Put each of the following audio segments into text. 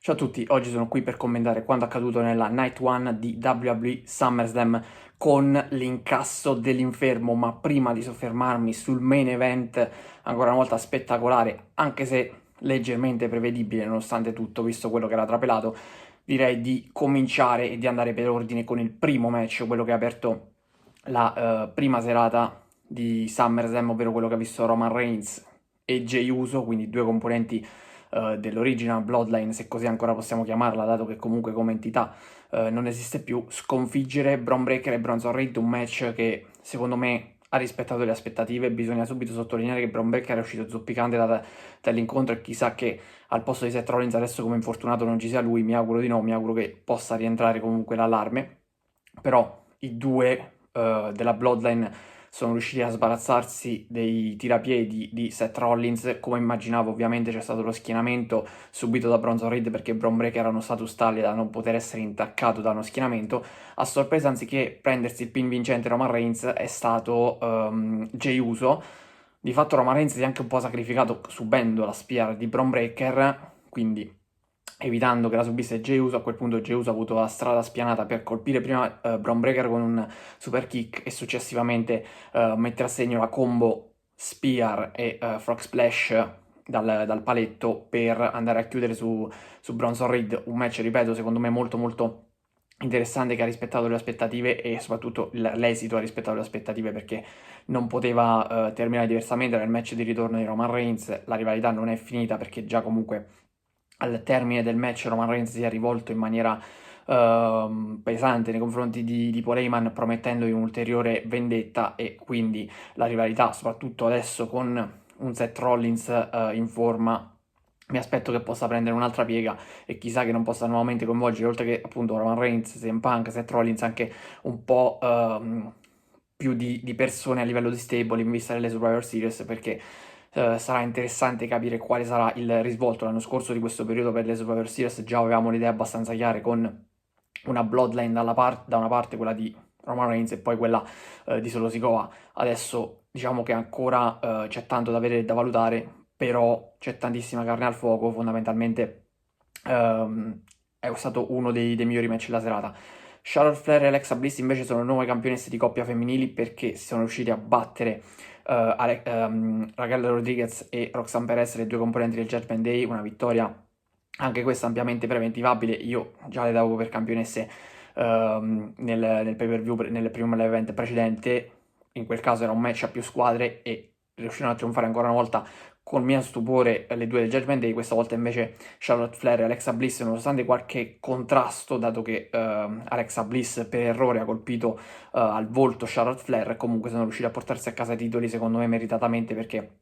Ciao a tutti, oggi sono qui per commentare quanto accaduto nella Night One di WWE SummerSlam con l'incasso dell'infermo, ma prima di soffermarmi sul main event, ancora una volta spettacolare, anche se leggermente prevedibile nonostante tutto, visto quello che era trapelato, direi di cominciare e di andare per ordine con il primo match, quello che ha aperto la prima serata di SummerSlam, ovvero quello che ha visto Roman Reigns e Jey Uso, quindi due componenti dell'original Bloodline, se così ancora possiamo chiamarla, dato che comunque come entità non esiste più, sconfiggere Bron Breakker e Bronson Reed, un match che secondo me ha rispettato le aspettative. Bisogna subito sottolineare che Bron Breakker è uscito zoppicante dall'incontro e chissà che al posto di Seth Rollins adesso come infortunato non ci sia lui, mi auguro di no, mi auguro che possa rientrare comunque l'allarme, però i due della Bloodline sono riusciti a sbarazzarsi dei tirapiedi di Seth Rollins. Come immaginavo, ovviamente c'è stato lo schienamento subito da Bronson Reed perché Bron Breakker era uno status tale da non poter essere intaccato da uno schienamento. A sorpresa, anziché prendersi il pin vincente Roman Reigns, è stato Jey Uso. Di fatto Roman Reigns si è anche un po' sacrificato subendo la spear di Bron Breakker, quindi evitando che la subisse Jey Uso. A quel punto Jey Uso ha avuto la strada spianata per colpire prima Bron Breakker con un super kick e successivamente mettere a segno la combo Spear e Frog Splash dal paletto per andare a chiudere su Bronson Reed. Un match, ripeto, secondo me molto molto interessante, che ha rispettato le aspettative e soprattutto l'esito ha rispettato le aspettative perché non poteva terminare diversamente. Era il match di ritorno di Roman Reigns, la rivalità non è finita perché già comunque al termine del match Roman Reigns si è rivolto in maniera pesante nei confronti di Paul Heyman, promettendogli un'ulteriore vendetta, e quindi la rivalità, soprattutto adesso con un Seth Rollins in forma, mi aspetto che possa prendere un'altra piega e chissà che non possa nuovamente coinvolgere, oltre che appunto Roman Reigns, CM Punk, Seth Rollins, anche un po' più di persone a livello di stable in vista delle Survivor Series, perché sarà interessante capire quale sarà il risvolto. L'anno scorso di questo periodo per le Survivor Series già avevamo le idee abbastanza chiare, con una Bloodline da una parte, quella di Roman Reigns, e poi quella di Solo Sikoa. Adesso diciamo che ancora c'è tanto da vedere e da valutare, però c'è tantissima carne al fuoco. Fondamentalmente è stato uno dei migliori match della serata. Charlotte Flair e Alexa Bliss invece sono nuove campionesse di coppia femminili perché si sono riusciti a battere Raquel Rodriguez e Roxanne Perez, le due componenti del Judgment Day. Una vittoria anche questa ampiamente preventivabile. Io già le davo per campionesse nel pay-per-view, nel primo event precedente. In quel caso era un match a più squadre e riuscirono a trionfare ancora una volta con mio stupore le due del Judgment Day. Questa volta invece Charlotte Flair e Alexa Bliss, nonostante qualche contrasto, dato che Alexa Bliss per errore ha colpito al volto Charlotte Flair, comunque sono riusciti a portarsi a casa i titoli, secondo me meritatamente, perché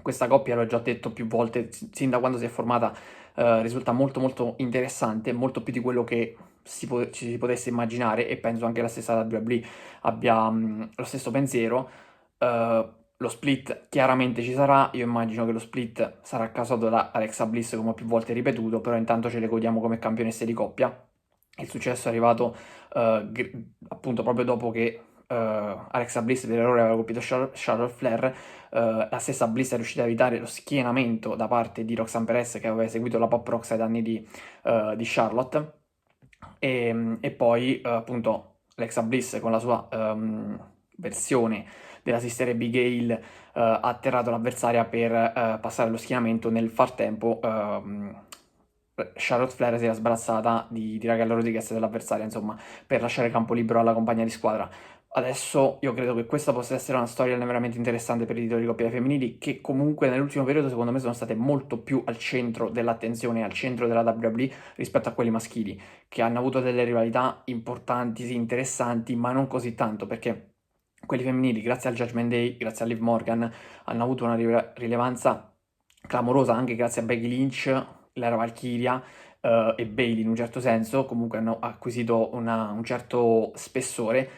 questa coppia, l'ho già detto più volte, sin da quando si è formata, risulta molto molto interessante, molto più di quello che ci si potesse immaginare, e penso anche la stessa WWE abbia lo stesso pensiero. Lo split chiaramente ci sarà, io immagino che lo split sarà causato da Alexa Bliss, come ho più volte ripetuto, però intanto ce le godiamo come campionesse di coppia. Il successo è arrivato appunto proprio dopo che Alexa Bliss per errore aveva colpito Charlotte Flair. La stessa Bliss è riuscita a evitare lo schienamento da parte di Roxanne Perez, che aveva eseguito la Pop Rocks ai danni di Charlotte. E poi appunto Alexa Bliss con la sua versione della Sister Abigail ha atterrato l'avversaria per passare allo schienamento. Nel frattempo Charlotte Flair si era sbarazzata di Raquel Rodriguez dell'avversaria, insomma, per lasciare campo libero alla compagna di squadra. Adesso io credo che questa possa essere una storia veramente interessante per i titoli di coppia femminili, che comunque nell'ultimo periodo secondo me sono state molto più al centro dell'attenzione, al centro della WWE rispetto a quelli maschili, che hanno avuto delle rivalità importanti, sì, interessanti, ma non così tanto, perché quelli femminili, grazie al Judgment Day, grazie a Liv Morgan, hanno avuto una rilevanza clamorosa, anche grazie a Becky Lynch, l'era Valkyria e Bailey in un certo senso. Comunque hanno acquisito un certo spessore,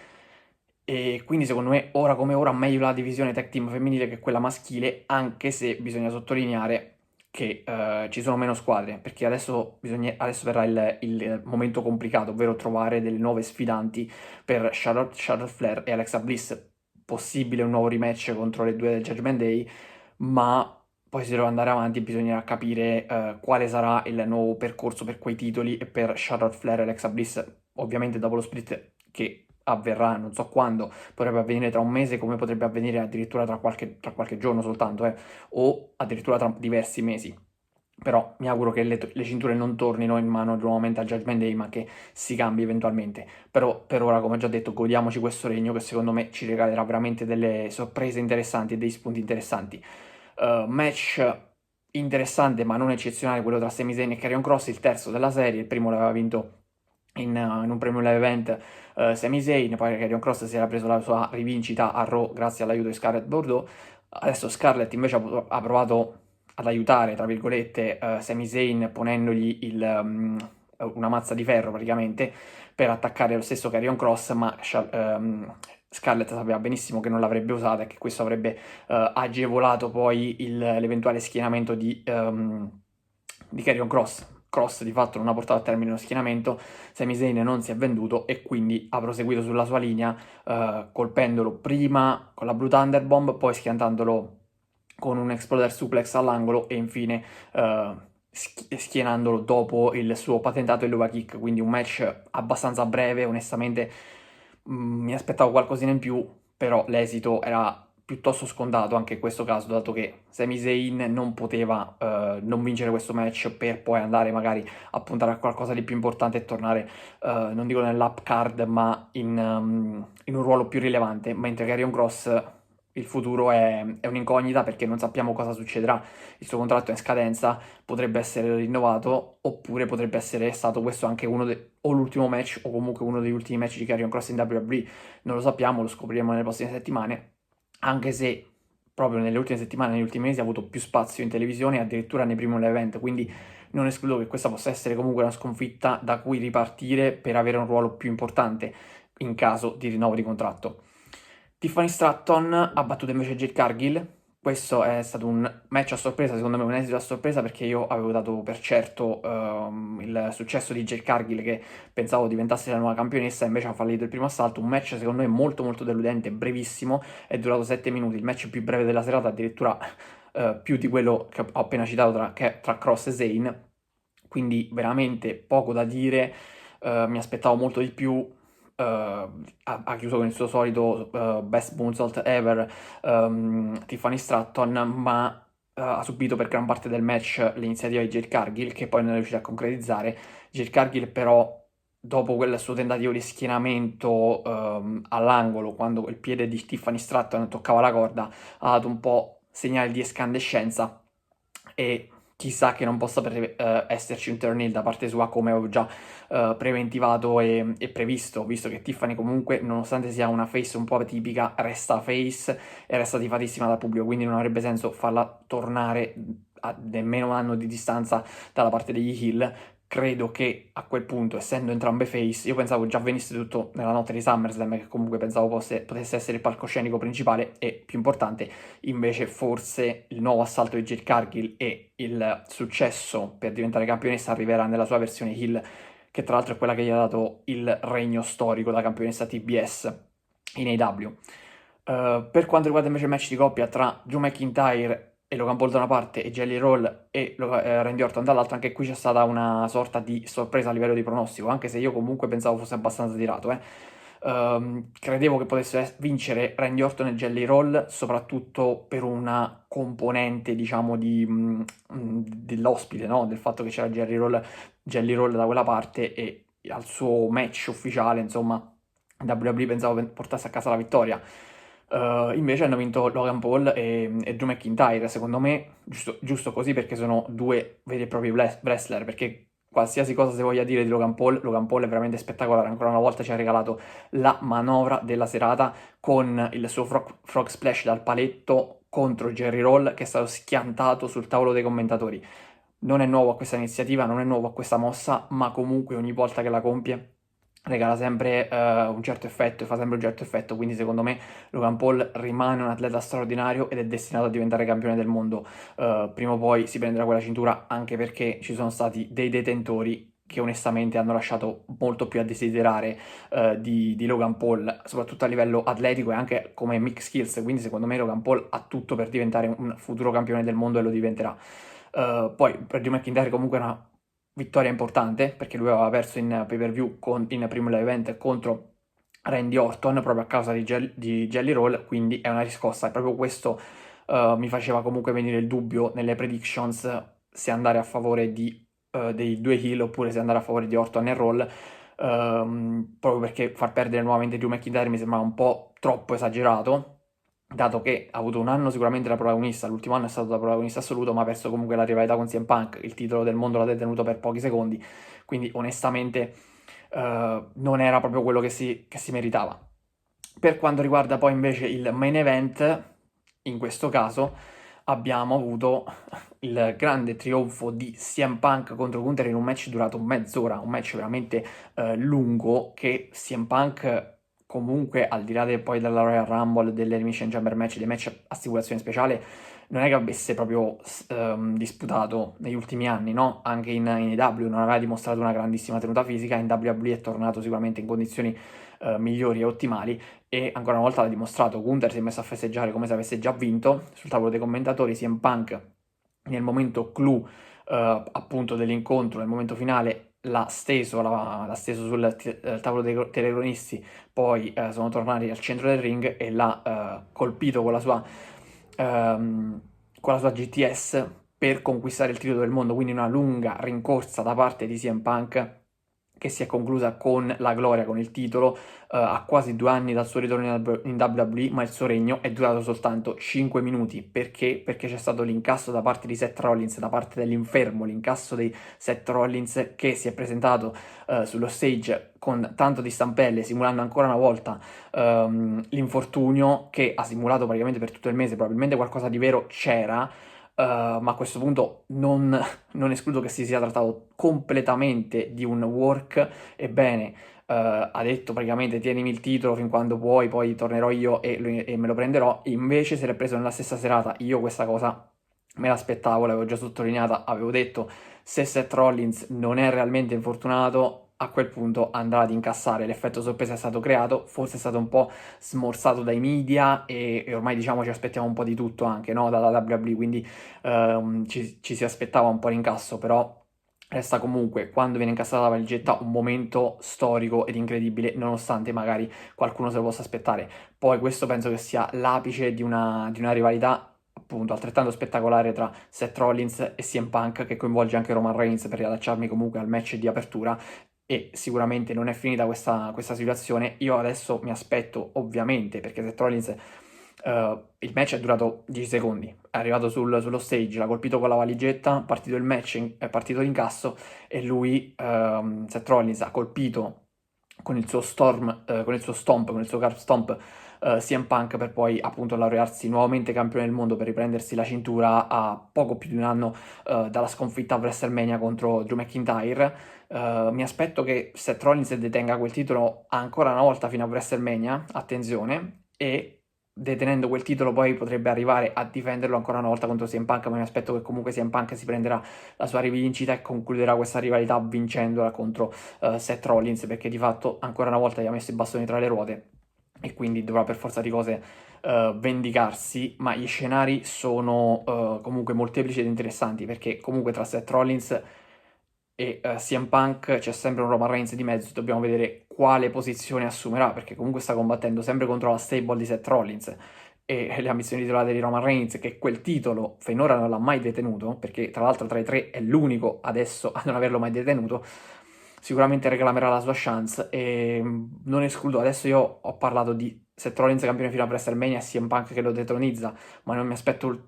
e quindi secondo me ora come ora meglio la divisione tag team femminile che quella maschile, anche se bisogna sottolineare che ci sono meno squadre, perché adesso verrà il momento complicato, ovvero trovare delle nuove sfidanti per Charlotte Flair e Alexa Bliss. Possibile un nuovo rematch contro le due del Judgment Day, ma poi se devo andare avanti bisognerà capire quale sarà il nuovo percorso per quei titoli e per Charlotte Flair e Alexa Bliss, ovviamente dopo lo split che avverrà non so quando, potrebbe avvenire tra un mese come potrebbe avvenire addirittura tra qualche giorno soltanto, o addirittura tra diversi mesi. Però mi auguro che le cinture non tornino in mano nuovamente al Judgment Day, ma che si cambi eventualmente. Però per ora, come ho già detto, godiamoci questo regno che secondo me ci regalerà veramente delle sorprese interessanti e dei spunti interessanti. Match interessante ma non eccezionale quello tra Sami Zayn e Karrion Kross, il terzo della serie, il primo l'aveva vinto in un premium live event Sami Zayn, poi Karrion Kross si era preso la sua rivincita a Raw grazie all'aiuto di Scarlett Bordeaux. Adesso Scarlett invece ha provato ad aiutare, tra virgolette, Sami Zayn ponendogli una mazza di ferro praticamente per attaccare lo stesso Karrion Kross, ma Scarlett sapeva benissimo che non l'avrebbe usata e che questo avrebbe agevolato poi l'eventuale schienamento di Karrion Kross. Cross di fatto non ha portato a termine lo schienamento, Sami Zayn non si è venduto e quindi ha proseguito sulla sua linea colpendolo prima con la Blue Thunder Bomb, poi schiantandolo con un Exploder Suplex all'angolo e infine schienandolo dopo il suo patentato Elbow Kick, quindi un match abbastanza breve, onestamente mi aspettavo qualcosina in più, però l'esito era piuttosto scontato anche in questo caso, dato che Sami Zayn non poteva non vincere questo match per poi andare magari a puntare a qualcosa di più importante e tornare, non dico nell'up card, ma in un ruolo più rilevante, mentre Karrion Kross il futuro è un'incognita perché non sappiamo cosa succederà, il suo contratto è in scadenza, potrebbe essere rinnovato oppure potrebbe essere stato questo anche o l'ultimo match o comunque uno degli ultimi match di Karrion Kross in WWE, non lo sappiamo, lo scopriremo nelle prossime settimane, anche se proprio nelle ultime settimane, negli ultimi mesi ha avuto più spazio in televisione e addirittura nei primi event, quindi non escludo che questa possa essere comunque una sconfitta da cui ripartire per avere un ruolo più importante in caso di rinnovo di contratto. Tiffany Stratton ha battuto invece Jade Cargill. Questo è stato un match a sorpresa, secondo me un esito a sorpresa perché io avevo dato per certo il successo di Jade Cargill che pensavo diventasse la nuova campionessa, invece ha fallito il primo assalto. Un match secondo me molto molto deludente, brevissimo, è durato 7 minuti, il match più breve della serata, addirittura più di quello che ho appena citato tra Cross e Zayn, quindi veramente poco da dire, mi aspettavo molto di più. Ha chiuso con il suo solito best moonsault ever Tiffany Stratton, ma ha subito per gran parte del match l'iniziativa di Jade Cargill che poi non è riuscita a concretizzare. Jade Cargill però dopo quel suo tentativo di schienamento all'angolo, quando il piede di Tiffany Stratton toccava la corda, ha dato un po' segnale di escandescenza e chissà che non possa esserci un turn heel da parte sua come avevo già preventivato e previsto, visto che Tiffany comunque, nonostante sia una face un po' atipica, resta face e resta tifatissima dal pubblico, quindi non avrebbe senso farla tornare a nemmeno un anno di distanza dalla parte degli heel. Credo che a quel punto, essendo entrambe face, io pensavo già venisse tutto nella notte di SummerSlam, che comunque pensavo potesse essere il palcoscenico principale e più importante, invece forse il nuovo assalto di Jade Cargill e il successo per diventare campionessa arriverà nella sua versione heel, che tra l'altro è quella che gli ha dato il regno storico da campionessa TBS in AEW. Per quanto riguarda invece il match di coppia tra Drew McIntyre e Logan Paul da una parte e Jelly Roll e Randy Orton dall'altra, anche qui c'è stata una sorta di sorpresa a livello di pronostico, anche se io comunque pensavo fosse abbastanza tirato. Credevo che potesse vincere Randy Orton e Jelly Roll, soprattutto per una componente, diciamo, dell'ospite, no? Del fatto che c'era Jelly Roll da quella parte e al suo match ufficiale, insomma, WWE pensavo portasse a casa la vittoria. Invece hanno vinto Logan Paul e Drew McIntyre, secondo me giusto così perché sono due veri e propri wrestler, perché qualsiasi cosa si voglia dire di Logan Paul è veramente spettacolare, ancora una volta ci ha regalato la manovra della serata con il suo frog splash dal paletto contro Jerry Roll che è stato schiantato sul tavolo dei commentatori. Non è nuovo a questa iniziativa, non è nuovo a questa mossa, ma comunque ogni volta che la compie regala sempre un certo effetto e fa sempre un certo effetto, quindi secondo me Logan Paul rimane un atleta straordinario ed è destinato a diventare campione del mondo. Prima o poi si prenderà quella cintura anche perché ci sono stati dei detentori che onestamente hanno lasciato molto più a desiderare di Logan Paul, soprattutto a livello atletico e anche come mix skills, quindi secondo me Logan Paul ha tutto per diventare un futuro campione del mondo e lo diventerà. Poi per Drew McIntyre comunque è una vittoria importante, perché lui aveva perso in pay-per-view in primo event contro Randy Orton proprio a causa di Jelly Roll, quindi è una riscossa, e proprio questo mi faceva comunque venire il dubbio nelle predictions se andare a favore dei due heel oppure se andare a favore di Orton e Roll, proprio perché far perdere nuovamente Drew McIntyre mi sembrava un po' troppo esagerato, dato che ha avuto un anno sicuramente da protagonista, l'ultimo anno è stato da protagonista assoluto, ma ha perso comunque la rivalità con CM Punk, il titolo del mondo l'ha detenuto per pochi secondi, quindi onestamente non era proprio quello che si meritava. Per quanto riguarda poi invece il main event, in questo caso abbiamo avuto il grande trionfo di CM Punk contro Gunther in un match durato mezz'ora, un match veramente lungo, che CM Punk comunque al di là poi della Royal Rumble, dell'Elimination Chamber match, dei match a stipulazione speciale, non è che avesse proprio disputato negli ultimi anni, no? Anche in AEW non aveva dimostrato una grandissima tenuta fisica, in WWE è tornato sicuramente in condizioni migliori e ottimali, e ancora una volta l'ha dimostrato. Gunther si è messo a festeggiare come se avesse già vinto sul tavolo dei commentatori. CM Punk nel momento clou appunto dell'incontro, nel momento finale l'ha steso sul tavolo dei telecronisti, poi sono tornati al centro del ring e l'ha colpito con la sua GTS per conquistare il titolo del mondo, quindi una lunga rincorsa da parte di CM Punk che si è conclusa con la gloria, con il titolo, a quasi 2 anni dal suo ritorno in WWE, ma il suo regno è durato soltanto 5 minuti. Perché? Perché c'è stato l'incasso da parte di Seth Rollins, da parte dell'infermo, l'incasso di Seth Rollins che si è presentato sullo stage con tanto di stampelle, simulando ancora una volta l'infortunio che ha simulato praticamente per tutto il mese. Probabilmente qualcosa di vero c'era, ma a questo punto non escludo che si sia trattato completamente di un work. Ebbene, ha detto praticamente tienimi il titolo fin quando puoi, poi tornerò io e me lo prenderò. Invece se l'è preso nella stessa serata. Io questa cosa me l'aspettavo, l'avevo già sottolineata, avevo detto se Seth Rollins non è realmente infortunato, a quel punto andrà ad incassare. L'effetto sorpresa è stato creato, forse è stato un po' smorzato dai media e ormai diciamo ci aspettiamo un po' di tutto anche, no? Dalla WWE, quindi ci si aspettava un po' l'incasso, però resta comunque, quando viene incassata la valigetta, un momento storico ed incredibile, nonostante magari qualcuno se lo possa aspettare. Poi questo penso che sia l'apice di una rivalità appunto altrettanto spettacolare tra Seth Rollins e CM Punk, che coinvolge anche Roman Reigns, per riallacciarmi comunque al match di apertura. E sicuramente non è finita questa situazione. Io adesso mi aspetto, ovviamente, perché Seth Rollins, il match è durato 10 secondi, è arrivato sullo stage, l'ha colpito con la valigetta, partito il match, è partito l'incasso e lui, Seth Rollins, ha colpito con il suo con il suo stomp, con il suo carb stomp, CM Punk, per poi appunto laurearsi nuovamente campione del mondo, per riprendersi la cintura a poco più di un anno dalla sconfitta a WrestleMania contro Drew McIntyre. Mi aspetto che Seth Rollins detenga quel titolo ancora una volta fino a WrestleMania, attenzione, e detenendo quel titolo poi potrebbe arrivare a difenderlo ancora una volta contro CM Punk, ma mi aspetto che comunque CM Punk si prenderà la sua rivincita e concluderà questa rivalità vincendola contro Seth Rollins, perché di fatto ancora una volta gli ha messo i bastoni tra le ruote e quindi dovrà per forza di cose vendicarsi, ma gli scenari sono comunque molteplici ed interessanti, perché comunque tra Seth Rollins e CM Punk c'è sempre un Roman Reigns di mezzo. Dobbiamo vedere quale posizione assumerà, perché comunque sta combattendo sempre contro la stable di Seth Rollins e le ambizioni titolate di Roman Reigns, che quel titolo finora non l'ha mai detenuto, perché tra l'altro tra i tre è l'unico adesso a non averlo mai detenuto. Sicuramente reclamerà la sua chance e non escludo. Adesso io ho parlato di Seth Rollins campione fino a WrestleMania e CM Punk che lo detronizza, ma non mi aspetto,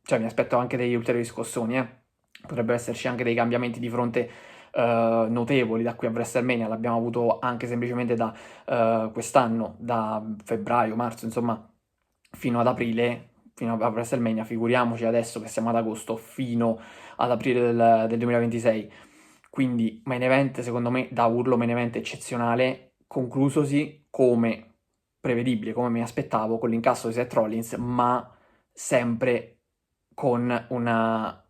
cioè mi aspetto anche degli ulteriori scossoni, eh. Potrebbero esserci anche dei cambiamenti di fronte notevoli da qui a WrestleMania. L'abbiamo avuto anche semplicemente da quest'anno, da febbraio, marzo, insomma, fino ad aprile, fino a WrestleMania. Figuriamoci adesso che siamo ad agosto, fino ad aprile del 2026. Quindi main event, secondo me, da urlo main event eccezionale, conclusosi come prevedibile, come mi aspettavo, con l'incasso di Seth Rollins, ma sempre con una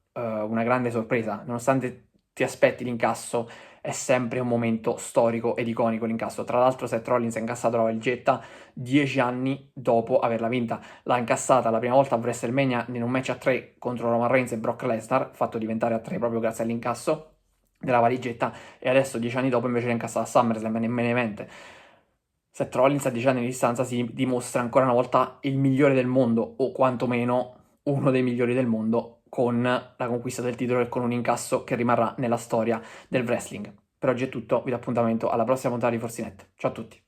grande sorpresa, nonostante ti aspetti l'incasso, è sempre un momento storico ed iconico l'incasso. Tra l'altro Seth Rollins ha incassato la valigetta 10 anni dopo averla vinta. L'ha incassata la prima volta a WrestleMania in un match a 3 contro Roman Reigns e Brock Lesnar, fatto diventare a 3 proprio grazie all'incasso della valigetta, e adesso 10 anni dopo invece l'ha incassata a SummerSlam nel main event. Seth Rollins a 10 anni di distanza si dimostra ancora una volta il migliore del mondo, o quantomeno uno dei migliori del mondo, con la conquista del titolo e con un incasso che rimarrà nella storia del wrestling. Per oggi è tutto, vi do appuntamento alla prossima puntata di Forsinet. Ciao a tutti!